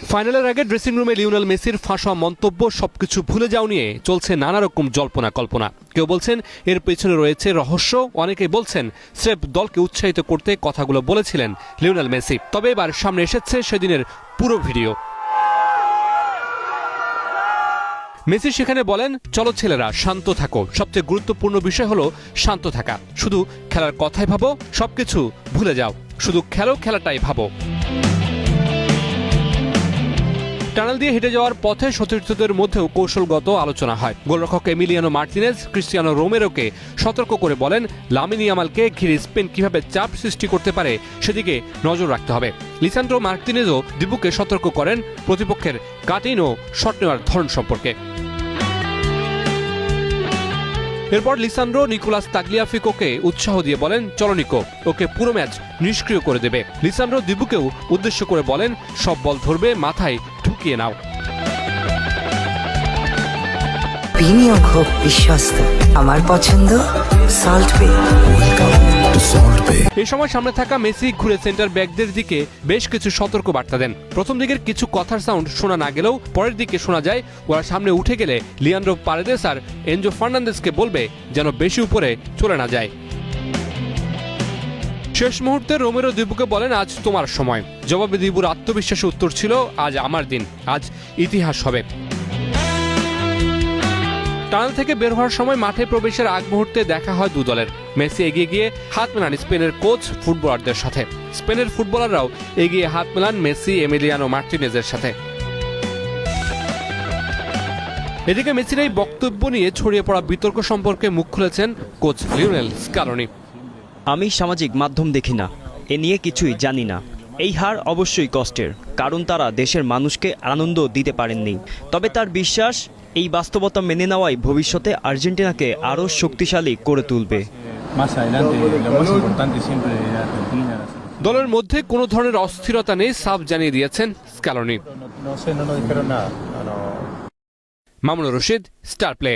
ফাইনালের আগে ড্রেসিং রুমে লিওনেল মেসির ফাঁসা মন্তব্য সবকিছু ভুলে যাও নিয়ে চলছে নানা রকম জল্পনা কল্পনা। কেউ বলছেন এর পেছনে রয়েছে রহস্য, অনেকেই বলছেন স্রেফ দলকে উৎসাহিত করতে কথাগুলো বলেছিলেন লিওনেল মেসি। তবে এবার সামনে এসেছে সেদিনের পুরো ভিডিও। মেসি সেখানে বলেন, চলো ছেলেরা শান্ত থাকো, সবচেয়ে গুরুত্বপূর্ণ বিষয় হলো শান্ত থাকা, শুধু খেলার কথাই ভাবো, সবকিছু ভুলে যাও, শুধু খেলাটাই ভাবো। টানেল দিয়ে হেঁটে যাওয়ার পথে সতীর্থদের মধ্যেও কৌশলগত আলোচনা হয়। গোলরক্ষক এমিলিয়ানো মার্টিনেজ ক্রিস্টিয়ানো রোমেরোকে সতর্ক করে বলেন, লামিন ইয়ামালকে ঘিরে স্পেন কিভাবে চাপ সৃষ্টি করতে পারে সেদিকে নজর রাখতে হবে। লিসান্ড্রো মার্টিনেজও দিবুকে সতর্ক করেন প্রতিপক্ষের কাটিং ও শট নেওয়ার ধরন সম্পর্কে। এরপর লিসান্ড্রো নিকোলাস তাগলিয়াফিকোকে উৎসাহ দিয়ে বলেন, চলো নিকো, ওকে পুরো ম্যাচ নিষ্ক্রিয় করে দেবে। লিসান্ড্রো দিবুকেও উদ্দেশ্য করে বলেন, সব বল ধরবে, মাথায় ঢুকিয়ে নাও। বিনিয়োগ হোক বিশ্বস্ত, আমার পছন্দ সল্ট বে। এই সময় সামনে থাকা মেসি ঘুরে সেন্টার ব্যাকদের দিকে বেশ কিছু সতর্ক বার্তা দেন। প্রথম দিকের কিছু কথার সাউন্ড শোনা না গেলেও পরের দিকে শোনা যায় ওরা সামনে উঠে গেলে লিয়ান্ড্রো পারেদেস আর এনজো ফার্নান্দেসকে বলবে যেন বেশি উপরে চলে না যায়। শেষ মুহূর্তে রোমেরো দিবুকে বলেন, আজ তোমার সময়। জবাবে দিবুর আত্মবিশ্বাসী উত্তর ছিল, আজ আমার দিন, আজ ইতিহাস হবে। টানেল থেকে বের হওয়ার সময় মাঠে প্রবেশের আগ মুহূর্তে দেখা হয় দু দলের। মেসি এগিয়ে গিয়ে হাত মেলান স্পেনের কোচ ফুটবলারদের সাথে, স্পেনের ফুটবলাররাও এগিয়ে হাত মেলান মেসি এমিলিয়ানো মার্টিনেজের সাথে। এদিকে মেসির এই বক্তব্য নিয়ে ছড়িয়ে পড়া বিতর্ক সম্পর্কে মুখ খুলেছেন কোচ লিওনেল স্কালোনি। আমি সামাজিক মাধ্যম দেখি না, এ নিয়ে কিছুই জানি না। এই হার অবশ্যই কষ্টের, কারণ তারা দেশের মানুষকে আনন্দ দিতে পারেননি। তবে তার বিশ্বাস, এই বাস্তবতা মেনে নেওয়াই ভবিষ্যতে আর্জেন্টিনাকে আরও শক্তিশালী করে তুলবে। দলের মধ্যে কোনো ধরনের অস্থিরতা নেই, সাফ জানিয়ে দিয়েছেন Scaloni. Mamunur Rashid, star play.